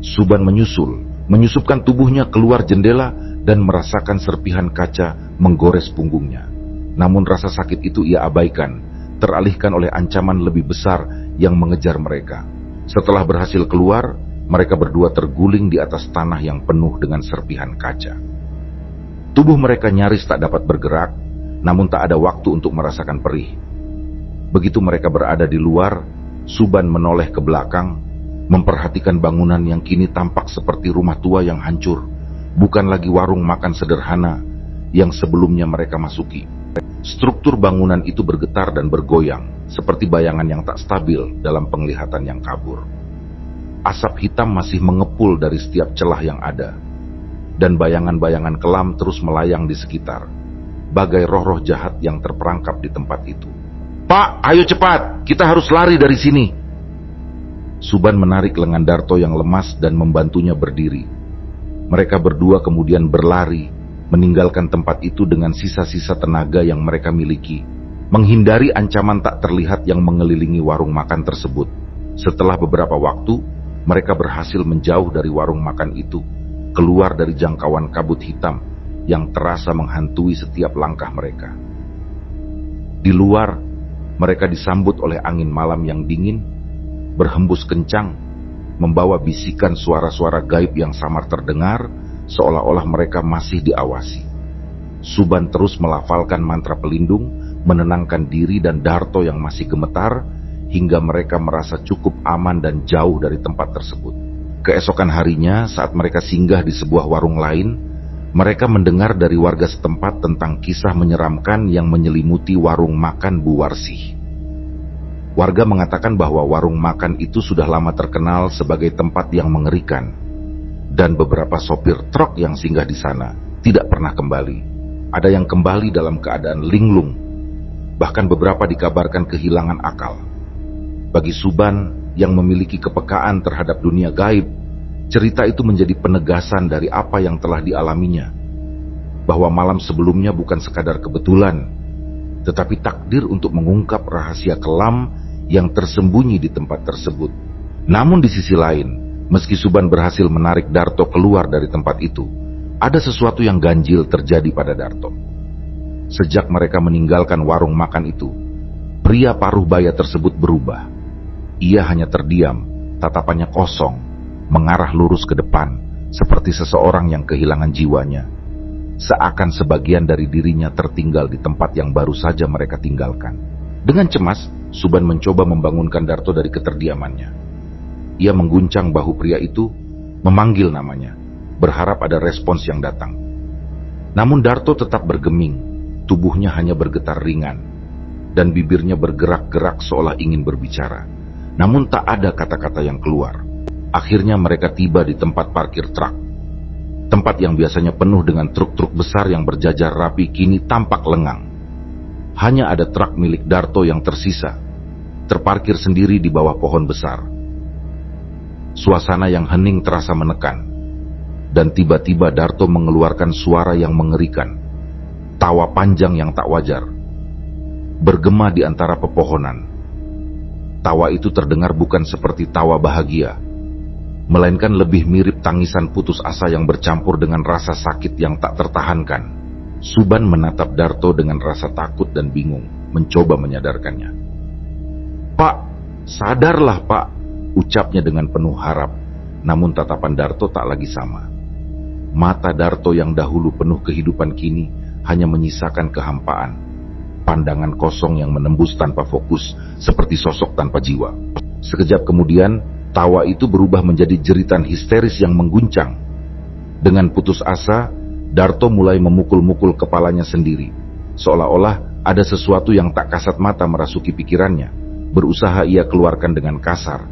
Suban menyusupkan tubuhnya keluar jendela dan merasakan serpihan kaca menggores punggungnya. Namun rasa sakit itu ia abaikan, teralihkan oleh ancaman lebih besar yang mengejar mereka. Setelah berhasil keluar, mereka berdua terguling di atas tanah yang penuh dengan serpihan kaca. Tubuh mereka nyaris tak dapat bergerak, namun tak ada waktu untuk merasakan perih. Begitu mereka berada di luar, Suban menoleh ke belakang, memperhatikan bangunan yang kini tampak seperti rumah tua yang hancur, bukan lagi warung makan sederhana yang sebelumnya mereka masuki. Struktur bangunan itu bergetar dan bergoyang, seperti bayangan yang tak stabil dalam penglihatan yang kabur. Asap hitam masih mengepul dari setiap celah yang ada, dan bayangan-bayangan kelam terus melayang di sekitar, bagai roh-roh jahat yang terperangkap di tempat itu. "Pak, ayo cepat, kita harus lari dari sini." Suban menarik lengan Darto yang lemas dan membantunya berdiri. Mereka berdua kemudian berlari, meninggalkan tempat itu dengan sisa-sisa tenaga yang mereka miliki, menghindari ancaman tak terlihat yang mengelilingi warung makan tersebut. Setelah beberapa waktu, mereka berhasil menjauh dari warung makan itu, keluar dari jangkauan kabut hitam yang terasa menghantui setiap langkah mereka. Di luar, mereka disambut oleh angin malam yang dingin, berhembus kencang, membawa bisikan suara-suara gaib yang samar terdengar, seolah-olah mereka masih diawasi. Suban terus melafalkan mantra pelindung, menenangkan diri dan Darto yang masih gemetar, hingga mereka merasa cukup aman dan jauh dari tempat tersebut. Keesokan harinya, saat mereka singgah di sebuah warung lain, mereka mendengar dari warga setempat tentang kisah menyeramkan yang menyelimuti warung makan Bu Warsih. Warga mengatakan bahwa warung makan itu sudah lama terkenal sebagai tempat yang mengerikan, dan beberapa sopir truk yang singgah di sana tidak pernah kembali. Ada yang kembali dalam keadaan linglung, bahkan beberapa dikabarkan kehilangan akal. Bagi Suban yang memiliki kepekaan terhadap dunia gaib, cerita itu menjadi penegasan dari apa yang telah dialaminya, bahwa malam sebelumnya bukan sekadar kebetulan, tetapi takdir untuk mengungkap rahasia kelam yang tersembunyi di tempat tersebut. Namun di sisi lain, meski Suban berhasil menarik Darto keluar dari tempat itu, ada sesuatu yang ganjil terjadi pada Darto. Sejak mereka meninggalkan warung makan itu, pria paruh baya tersebut berubah. Ia hanya terdiam, tatapannya kosong, mengarah lurus ke depan, seperti seseorang yang kehilangan jiwanya. Seakan sebagian dari dirinya tertinggal di tempat yang baru saja mereka tinggalkan. Dengan cemas, Suban mencoba membangunkan Darto dari keterdiamannya. Ia mengguncang bahu pria itu, memanggil namanya, berharap ada respons yang datang. Namun Darto tetap bergeming, tubuhnya hanya bergetar ringan, dan bibirnya bergerak-gerak seolah ingin berbicara. Namun tak ada kata-kata yang keluar. Akhirnya mereka tiba di tempat parkir truk. Tempat yang biasanya penuh dengan truk-truk besar yang berjajar rapi kini tampak lengang. Hanya ada truk milik Darto yang tersisa, terparkir sendiri di bawah pohon besar. Suasana yang hening terasa menekan, dan tiba-tiba Darto mengeluarkan suara yang mengerikan. Tawa panjang yang tak wajar, bergema di antara pepohonan. Tawa itu terdengar bukan seperti tawa bahagia, melainkan lebih mirip tangisan putus asa yang bercampur dengan rasa sakit yang tak tertahankan. Suban menatap Darto dengan rasa takut dan bingung, mencoba menyadarkannya. "Pak, sadarlah Pak," ucapnya dengan penuh harap. Namun tatapan Darto tak lagi sama. Mata Darto yang dahulu penuh kehidupan kini hanya menyisakan kehampaan. Pandangan kosong yang menembus tanpa fokus, seperti sosok tanpa jiwa. Sekejap kemudian, tawa itu berubah menjadi jeritan histeris yang mengguncang. Dengan putus asa, Darto mulai memukul-mukul kepalanya sendiri, seolah-olah ada sesuatu yang tak kasat mata merasuki pikirannya. Berusaha ia keluarkan dengan kasar.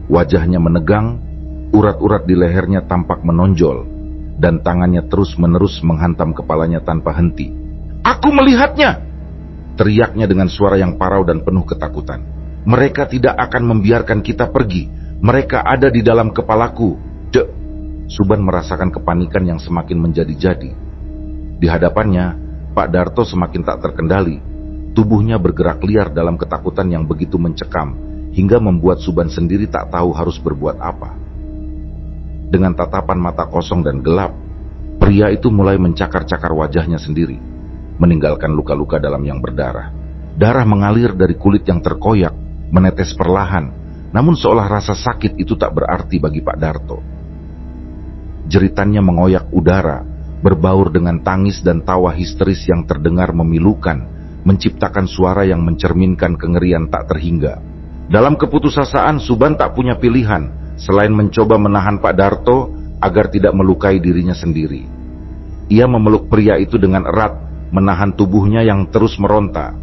Wajahnya menegang, urat-urat di lehernya tampak menonjol, dan tangannya terus-menerus menghantam kepalanya tanpa henti. "Aku melihatnya!" teriaknya dengan suara yang parau dan penuh ketakutan. "Mereka tidak akan membiarkan kita pergi. Mereka ada di dalam kepalaku." Suban merasakan kepanikan yang semakin menjadi-jadi. Di hadapannya, Pak Darto semakin tak terkendali. Tubuhnya bergerak liar dalam ketakutan yang begitu mencekam, hingga membuat Suban sendiri tak tahu harus berbuat apa. Dengan tatapan mata kosong dan gelap, pria itu mulai mencakar-cakar wajahnya sendiri, meninggalkan luka-luka dalam yang berdarah. Darah mengalir dari kulit yang terkoyak, menetes perlahan, namun seolah rasa sakit itu tak berarti bagi Pak Darto. Jeritannya mengoyak udara, berbaur dengan tangis dan tawa histeris yang terdengar memilukan, menciptakan suara yang mencerminkan kengerian tak terhingga. Dalam keputusasaan, Suban tak punya pilihan selain mencoba menahan Pak Darto agar tidak melukai dirinya sendiri. Ia memeluk pria itu dengan erat, menahan tubuhnya yang terus meronta.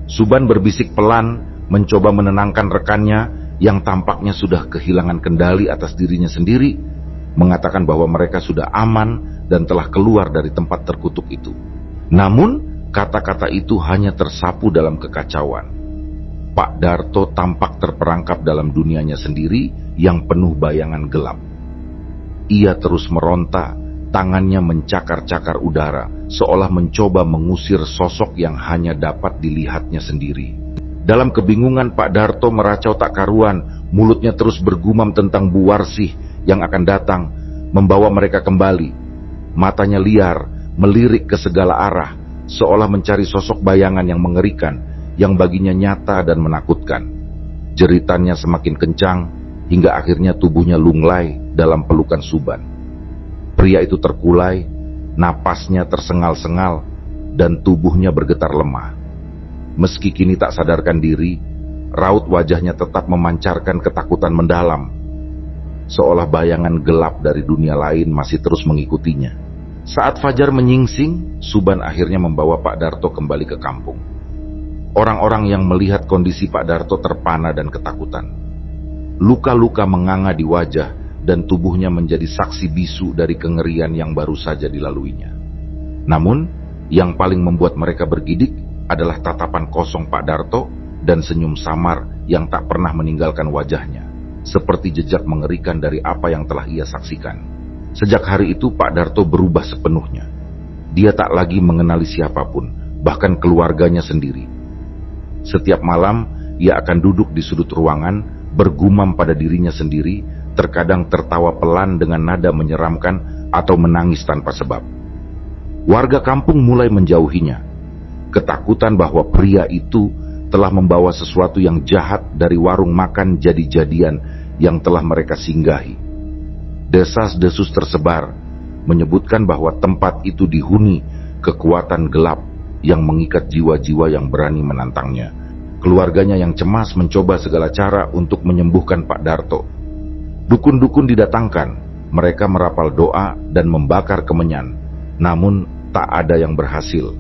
Suban berbisik pelan, mencoba menenangkan rekannya yang tampaknya sudah kehilangan kendali atas dirinya sendiri, mengatakan bahwa mereka sudah aman dan telah keluar dari tempat terkutuk itu. Namun, kata-kata itu hanya tersapu dalam kekacauan. Pak Darto tampak terperangkap dalam dunianya sendiri yang penuh bayangan gelap. Ia terus meronta, tangannya mencakar-cakar udara, seolah mencoba mengusir sosok yang hanya dapat dilihatnya sendiri. Dalam kebingungan, Pak Darto meracau tak karuan, mulutnya terus bergumam tentang Bu Warsih yang akan datang, membawa mereka kembali. Matanya liar, melirik ke segala arah, seolah mencari sosok bayangan yang mengerikan, yang baginya nyata dan menakutkan. Jeritannya semakin kencang, hingga akhirnya tubuhnya lunglai dalam pelukan Suban. Pria itu terkulai, napasnya tersengal-sengal, dan tubuhnya bergetar lemah. Meski kini tak sadarkan diri, raut wajahnya tetap memancarkan ketakutan mendalam, seolah bayangan gelap dari dunia lain masih terus mengikutinya. Saat fajar menyingsing, Suban akhirnya membawa Pak Darto kembali ke kampung. Orang-orang yang melihat kondisi Pak Darto terpana dan ketakutan. Luka-luka menganga di wajah dan tubuhnya menjadi saksi bisu dari kengerian yang baru saja dilaluinya. Namun, yang paling membuat mereka bergidik adalah tatapan kosong Pak Darto dan senyum samar yang tak pernah meninggalkan wajahnya, seperti jejak mengerikan dari apa yang telah ia saksikan. Sejak hari itu Pak Darto berubah sepenuhnya. Dia tak lagi mengenali siapapun, bahkan keluarganya sendiri. Setiap malam, ia akan duduk di sudut ruangan, bergumam pada dirinya sendiri, terkadang tertawa pelan dengan nada menyeramkan atau menangis tanpa sebab. Warga kampung mulai menjauhinya. Ketakutan bahwa pria itu telah membawa sesuatu yang jahat dari warung makan jadi-jadian yang telah mereka singgahi. Desas-desus tersebar, menyebutkan bahwa tempat itu dihuni kekuatan gelap yang mengikat jiwa-jiwa yang berani menantangnya. Keluarganya yang cemas mencoba segala cara untuk menyembuhkan Pak Darto. Dukun-dukun didatangkan, mereka merapal doa dan membakar kemenyan, namun tak ada yang berhasil.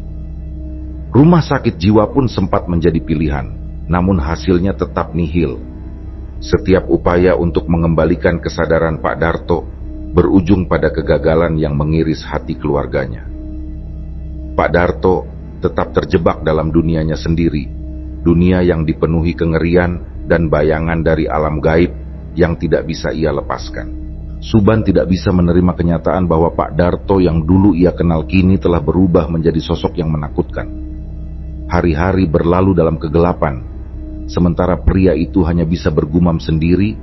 Rumah sakit jiwa pun sempat menjadi pilihan, namun hasilnya tetap nihil. Setiap upaya untuk mengembalikan kesadaran Pak Darto berujung pada kegagalan yang mengiris hati keluarganya. Pak Darto tetap terjebak dalam dunianya sendiri, dunia yang dipenuhi kengerian dan bayangan dari alam gaib yang tidak bisa ia lepaskan. Suban tidak bisa menerima kenyataan bahwa Pak Darto yang dulu ia kenal kini telah berubah menjadi sosok yang menakutkan. Hari-hari berlalu dalam kegelapan, sementara pria itu hanya bisa bergumam sendiri,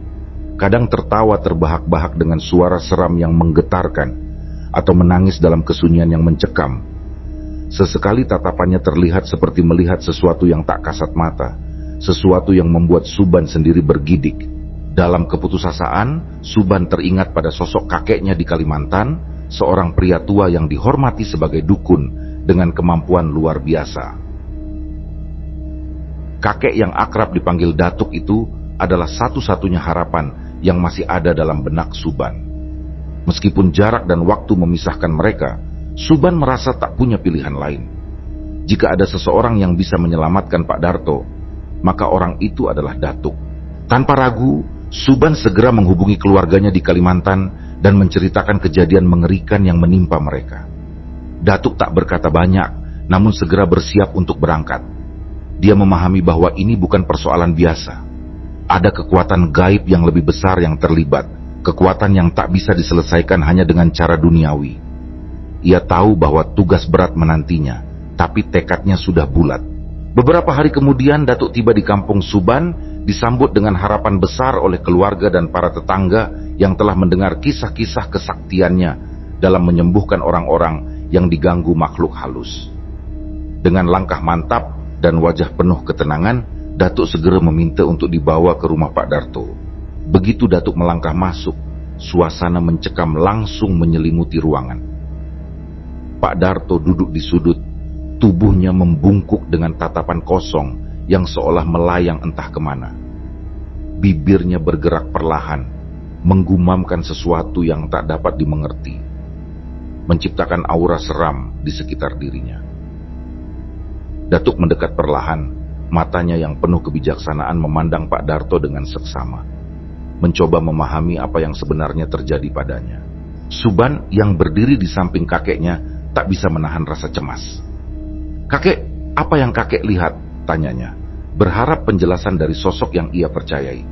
kadang tertawa terbahak-bahak dengan suara seram yang menggetarkan, atau menangis dalam kesunyian yang mencekam. Sesekali tatapannya terlihat seperti melihat sesuatu yang tak kasat mata, sesuatu yang membuat Suban sendiri bergidik. Dalam keputusasaan, Suban teringat pada sosok kakeknya di Kalimantan, seorang pria tua yang dihormati sebagai dukun dengan kemampuan luar biasa. Kakek yang akrab dipanggil Datuk itu adalah satu-satunya harapan yang masih ada dalam benak Suban. Meskipun jarak dan waktu memisahkan mereka, Suban merasa tak punya pilihan lain. Jika ada seseorang yang bisa menyelamatkan Pak Darto, maka orang itu adalah Datuk. Tanpa ragu, Suban segera menghubungi keluarganya di Kalimantan dan menceritakan kejadian mengerikan yang menimpa mereka. Datuk tak berkata banyak, namun segera bersiap untuk berangkat. Dia memahami bahwa ini bukan persoalan biasa. Ada kekuatan gaib yang lebih besar yang terlibat, kekuatan yang tak bisa diselesaikan hanya dengan cara duniawi. Ia tahu bahwa tugas berat menantinya, tapi tekadnya sudah bulat. Beberapa hari kemudian Datuk tiba di kampung Suban, disambut dengan harapan besar oleh keluarga dan para tetangga yang telah mendengar kisah-kisah kesaktiannya dalam menyembuhkan orang-orang yang diganggu makhluk halus. Dengan langkah mantap dan wajah penuh ketenangan, Datuk segera meminta untuk dibawa ke rumah Pak Darto. Begitu Datuk melangkah masuk, suasana mencekam langsung menyelimuti ruangan. Pak Darto duduk di sudut, tubuhnya membungkuk dengan tatapan kosong yang seolah melayang entah kemana. Bibirnya bergerak perlahan, menggumamkan sesuatu yang tak dapat dimengerti, menciptakan aura seram di sekitar dirinya. Datuk mendekat perlahan, matanya yang penuh kebijaksanaan memandang Pak Darto dengan seksama, mencoba memahami apa yang sebenarnya terjadi padanya. Suban yang berdiri di samping kakeknya tak bisa menahan rasa cemas. "Kakek, apa yang kakek lihat?" tanyanya, berharap penjelasan dari sosok yang ia percayai.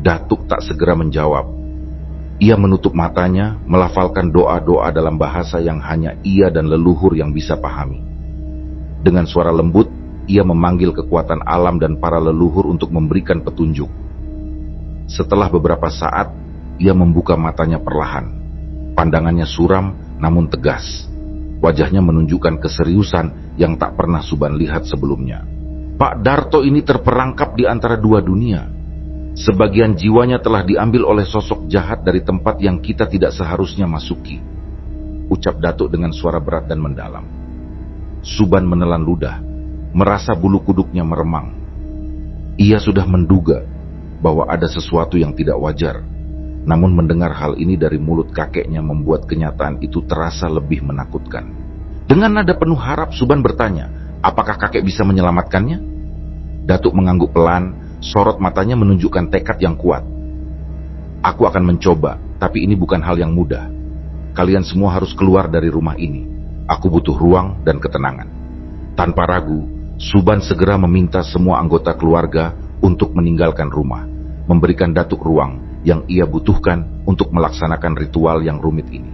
Datuk tak segera menjawab. Ia menutup matanya, melafalkan doa-doa dalam bahasa yang hanya ia dan leluhur yang bisa pahami. Dengan suara lembut, ia memanggil kekuatan alam dan para leluhur untuk memberikan petunjuk. Setelah beberapa saat, ia membuka matanya perlahan. Pandangannya suram namun tegas. Wajahnya menunjukkan keseriusan yang tak pernah Suban lihat sebelumnya. Pak Darto ini terperangkap di antara dua dunia. Sebagian jiwanya telah diambil oleh sosok jahat dari tempat yang kita tidak seharusnya masuki, ucap Datuk dengan suara berat dan mendalam. Suban menelan ludah, merasa bulu kuduknya meremang. Ia sudah menduga bahwa ada sesuatu yang tidak wajar, namun mendengar hal ini dari mulut kakeknya membuat kenyataan itu terasa lebih menakutkan. Dengan nada penuh harap, Suban bertanya, "Apakah kakek bisa menyelamatkannya?" Datuk mengangguk pelan, sorot matanya menunjukkan tekad yang kuat. "Aku akan mencoba, tapi ini bukan hal yang mudah. Kalian semua harus keluar dari rumah ini. Aku butuh ruang dan ketenangan." Tanpa ragu, Suban segera meminta semua anggota keluarga untuk meninggalkan rumah, memberikan Datuk ruang yang ia butuhkan untuk melaksanakan ritual yang rumit ini.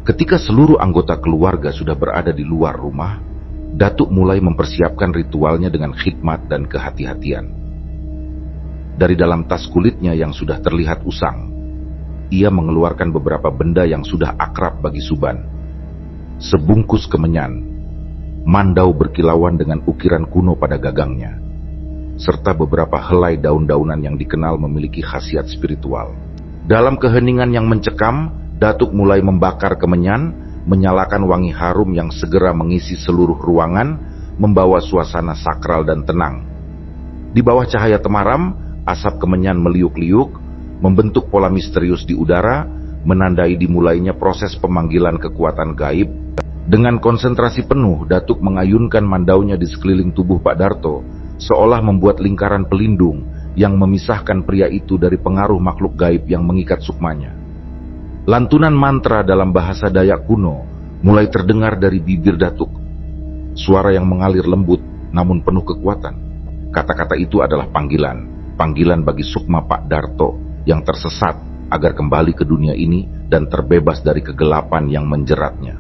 Ketika seluruh anggota keluarga sudah berada di luar rumah, Datuk mulai mempersiapkan ritualnya dengan khidmat dan kehati-hatian. Dari dalam tas kulitnya yang sudah terlihat usang, ia mengeluarkan beberapa benda yang sudah akrab bagi Suban. Sebungkus kemenyan, mandau berkilauan dengan ukiran kuno pada gagangnya, serta beberapa helai daun-daunan yang dikenal memiliki khasiat spiritual. Dalam keheningan yang mencekam, Datuk mulai membakar kemenyan, menyalakan wangi harum yang segera mengisi seluruh ruangan, membawa suasana sakral dan tenang. Di bawah cahaya temaram, asap kemenyan meliuk-liuk, membentuk pola misterius di udara, menandai dimulainya proses pemanggilan kekuatan gaib. Dengan konsentrasi penuh, Datuk mengayunkan mandaunya di sekeliling tubuh Pak Darto, seolah membuat lingkaran pelindung yang memisahkan pria itu dari pengaruh makhluk gaib yang mengikat sukmanya. Lantunan mantra dalam bahasa Dayak kuno mulai terdengar dari bibir Datuk. Suara yang mengalir lembut namun penuh kekuatan. Kata-kata itu adalah panggilan bagi sukma Pak Darto yang tersesat agar kembali ke dunia ini dan terbebas dari kegelapan yang menjeratnya.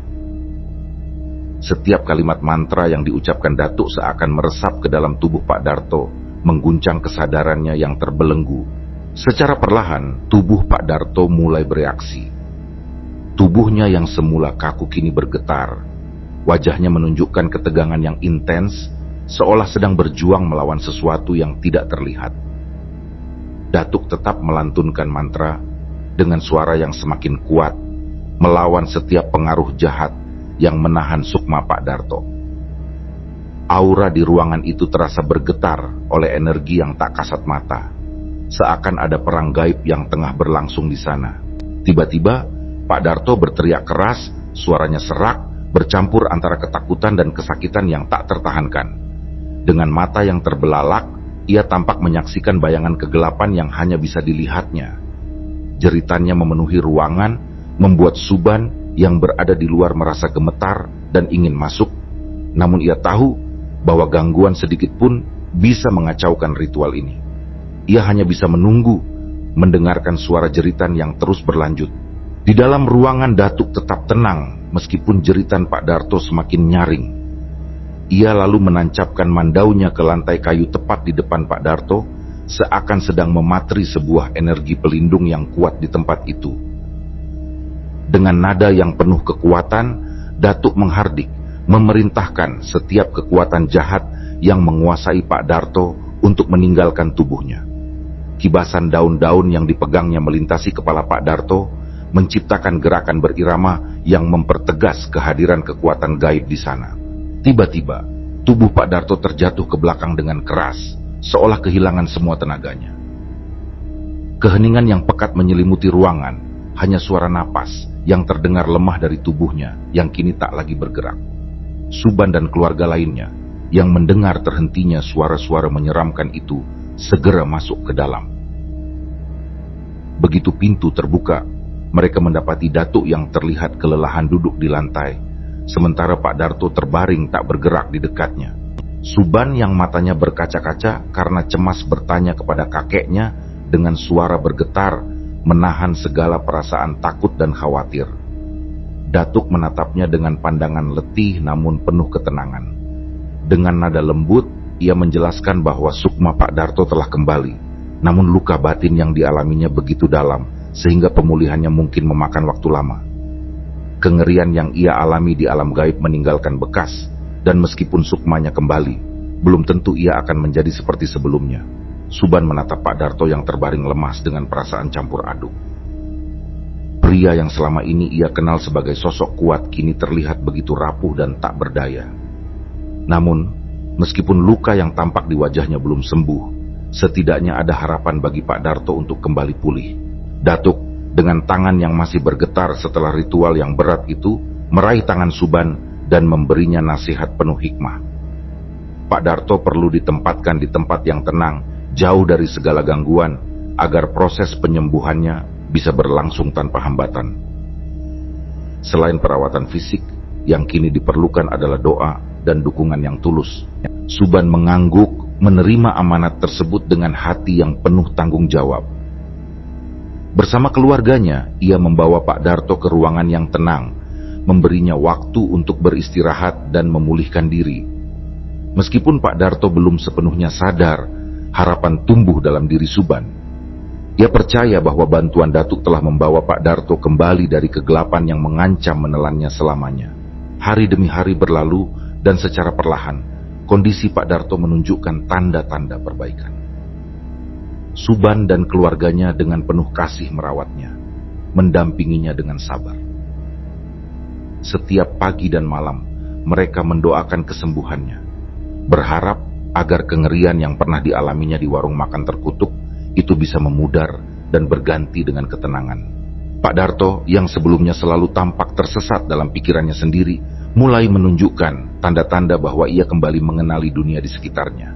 Setiap kalimat mantra yang diucapkan Datuk seakan meresap ke dalam tubuh Pak Darto, mengguncang kesadarannya yang terbelenggu. Secara perlahan, tubuh Pak Darto mulai bereaksi. Tubuhnya yang semula kaku kini bergetar. Wajahnya menunjukkan ketegangan yang intens, seolah sedang berjuang melawan sesuatu yang tidak terlihat. Datuk tetap melantunkan mantra dengan suara yang semakin kuat, melawan setiap pengaruh jahat yang menahan sukma Pak Darto. Aura di ruangan itu terasa bergetar oleh energi yang tak kasat mata, seakan ada perang gaib yang tengah berlangsung di sana. Tiba-tiba, Pak Darto berteriak keras, suaranya serak, bercampur antara ketakutan dan kesakitan yang tak tertahankan. Dengan mata yang terbelalak, ia tampak menyaksikan bayangan kegelapan yang hanya bisa dilihatnya. Jeritannya memenuhi ruangan, membuat Suban yang berada di luar merasa gemetar dan ingin masuk. Namun ia tahu bahwa gangguan sedikit pun bisa mengacaukan ritual ini. Ia hanya bisa menunggu, mendengarkan suara jeritan yang terus berlanjut. Di dalam ruangan Datuk tetap tenang, meskipun jeritan Pak Darto semakin nyaring. Ia lalu menancapkan mandaunya ke lantai kayu tepat di depan Pak Darto, seakan sedang mematri sebuah energi pelindung yang kuat di tempat itu. Dengan nada yang penuh kekuatan, Datuk menghardik, memerintahkan setiap kekuatan jahat yang menguasai Pak Darto untuk meninggalkan tubuhnya. Kibasan daun-daun yang dipegangnya melintasi kepala Pak Darto, menciptakan gerakan berirama yang mempertegas kehadiran kekuatan gaib di sana. Tiba-tiba, tubuh Pak Darto terjatuh ke belakang dengan keras, seolah kehilangan semua tenaganya. Keheningan yang pekat menyelimuti ruangan, hanya suara napas yang terdengar lemah dari tubuhnya yang kini tak lagi bergerak. Suban dan keluarga lainnya yang mendengar terhentinya suara-suara menyeramkan itu segera masuk ke dalam. Begitu pintu terbuka, mereka mendapati Datuk yang terlihat kelelahan duduk di lantai, sementara Pak Darto terbaring tak bergerak di dekatnya. Suban yang matanya berkaca-kaca karena cemas bertanya kepada kakeknya dengan suara bergetar, menahan segala perasaan takut dan khawatir. Datuk menatapnya dengan pandangan letih namun penuh ketenangan. Dengan nada lembut, ia menjelaskan bahwa sukma Pak Darto telah kembali, namun luka batin yang dialaminya begitu dalam, sehingga pemulihannya mungkin memakan waktu lama. Kengerian yang ia alami di alam gaib meninggalkan bekas, dan meskipun sukmanya kembali, belum tentu ia akan menjadi seperti sebelumnya. Suban menatap Pak Darto yang terbaring lemas dengan perasaan campur aduk. Pria yang selama ini ia kenal sebagai sosok kuat kini terlihat begitu rapuh dan tak berdaya. Namun, meskipun luka yang tampak di wajahnya belum sembuh, setidaknya ada harapan bagi Pak Darto untuk kembali pulih. Datuk dengan tangan yang masih bergetar setelah ritual yang berat itu meraih tangan Suban dan memberinya nasihat penuh hikmah. Pak Darto perlu ditempatkan di tempat yang tenang, jauh dari segala gangguan, agar proses penyembuhannya bisa berlangsung tanpa hambatan. Selain perawatan fisik, yang kini diperlukan adalah doa dan dukungan yang tulus. Suban mengangguk menerima amanat tersebut dengan hati yang penuh tanggung jawab. Bersama keluarganya, ia membawa Pak Darto ke ruangan yang tenang, memberinya waktu untuk beristirahat dan memulihkan diri. Meskipun Pak Darto belum sepenuhnya sadar, harapan tumbuh dalam diri Suban. Ia percaya bahwa bantuan Datuk telah membawa Pak Darto kembali dari kegelapan yang mengancam menelannya selamanya. Hari demi hari berlalu dan secara perlahan, kondisi Pak Darto menunjukkan tanda-tanda perbaikan. Suban dan keluarganya dengan penuh kasih merawatnya, mendampinginya dengan sabar. Setiap pagi dan malam, mereka mendoakan kesembuhannya, berharap agar kengerian yang pernah dialaminya di warung makan terkutuk itu bisa memudar dan berganti dengan ketenangan. Pak Darto yang sebelumnya selalu tampak tersesat dalam pikirannya sendiri, mulai menunjukkan tanda-tanda bahwa ia kembali mengenali dunia di sekitarnya.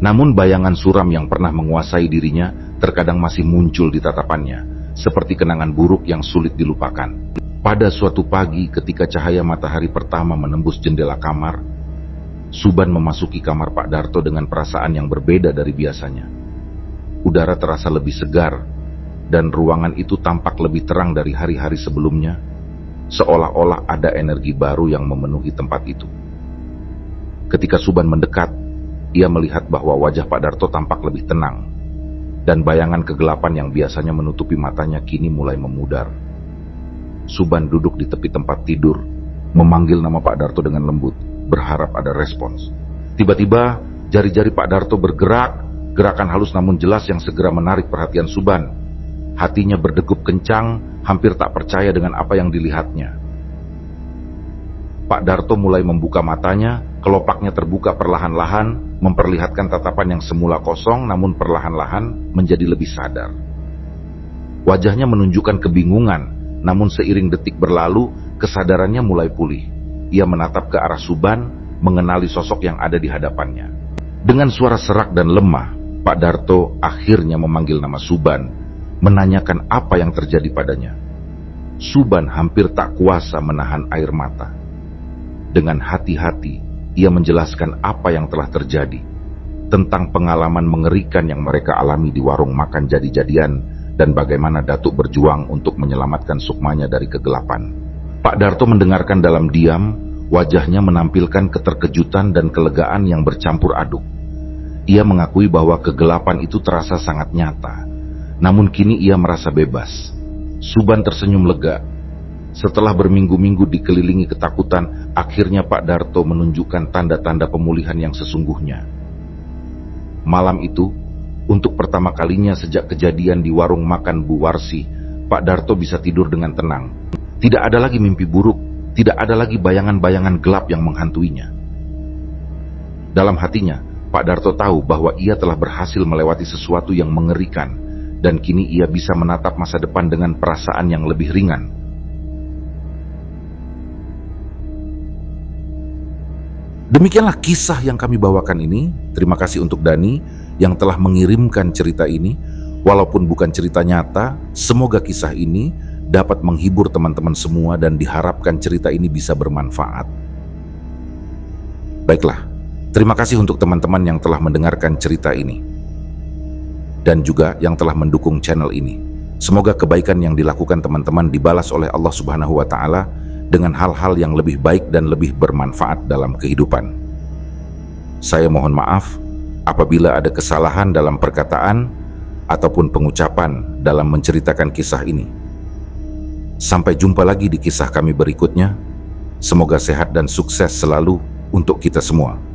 Namun bayangan suram yang pernah menguasai dirinya terkadang masih muncul di tatapannya, seperti kenangan buruk yang sulit dilupakan. Pada suatu pagi ketika cahaya matahari pertama menembus jendela kamar, Suban memasuki kamar Pak Darto dengan perasaan yang berbeda dari biasanya. Udara terasa lebih segar, dan ruangan itu tampak lebih terang dari hari-hari sebelumnya, seolah-olah ada energi baru yang memenuhi tempat itu. Ketika Suban mendekat, ia melihat bahwa wajah Pak Darto tampak lebih tenang, dan bayangan kegelapan yang biasanya menutupi matanya kini mulai memudar. Suban duduk di tepi tempat tidur, memanggil nama Pak Darto dengan lembut, berharap ada respons. Tiba-tiba, jari-jari Pak Darto bergerak, gerakan halus namun jelas yang segera menarik perhatian Suban. Hatinya berdegup kencang, hampir tak percaya dengan apa yang dilihatnya. Pak Darto mulai membuka matanya, kelopaknya terbuka perlahan-lahan, memperlihatkan tatapan yang semula kosong namun perlahan-lahan menjadi lebih sadar. Wajahnya menunjukkan kebingungan Namun seiring detik berlalu, kesadarannya mulai pulih. Ia menatap ke arah Suban, mengenali sosok yang ada di hadapannya. Dengan suara serak dan lemah, Pak Darto akhirnya memanggil nama Suban, menanyakan apa yang terjadi padanya. Suban hampir tak kuasa menahan air mata. Dengan hati-hati, ia menjelaskan apa yang telah terjadi, tentang pengalaman mengerikan yang mereka alami di warung makan jadi-jadian dan bagaimana Datuk berjuang untuk menyelamatkan Sukmanya dari kegelapan. Pak Darto mendengarkan dalam diam, wajahnya menampilkan keterkejutan dan kelegaan yang bercampur aduk. Ia mengakui bahwa kegelapan itu terasa sangat nyata, namun kini ia merasa bebas. Suban tersenyum lega. Setelah berminggu-minggu dikelilingi ketakutan, akhirnya Pak Darto menunjukkan tanda-tanda pemulihan yang sesungguhnya. Malam itu, untuk pertama kalinya sejak kejadian di warung makan Bu Warsi, Pak Darto bisa tidur dengan tenang. Tidak ada lagi mimpi buruk, tidak ada lagi bayangan-bayangan gelap yang menghantuinya. Dalam hatinya, Pak Darto tahu bahwa ia telah berhasil melewati sesuatu yang mengerikan, dan kini ia bisa menatap masa depan dengan perasaan yang lebih ringan. Demikianlah kisah yang kami bawakan ini. Terima kasih untuk Dani yang telah mengirimkan cerita ini. Walaupun bukan cerita nyata, semoga kisah ini dapat menghibur teman-teman semua dan diharapkan cerita ini bisa bermanfaat. Baiklah, terima kasih untuk teman-teman yang telah mendengarkan cerita ini dan juga yang telah mendukung channel ini. Semoga kebaikan yang dilakukan teman-teman dibalas oleh Allah Subhanahu wa Ta'ala dengan hal-hal yang lebih baik dan lebih bermanfaat dalam kehidupan. Saya mohon maaf apabila ada kesalahan dalam perkataan ataupun pengucapan dalam menceritakan kisah ini. Sampai jumpa lagi di kisah kami berikutnya. Semoga sehat dan sukses selalu untuk kita semua.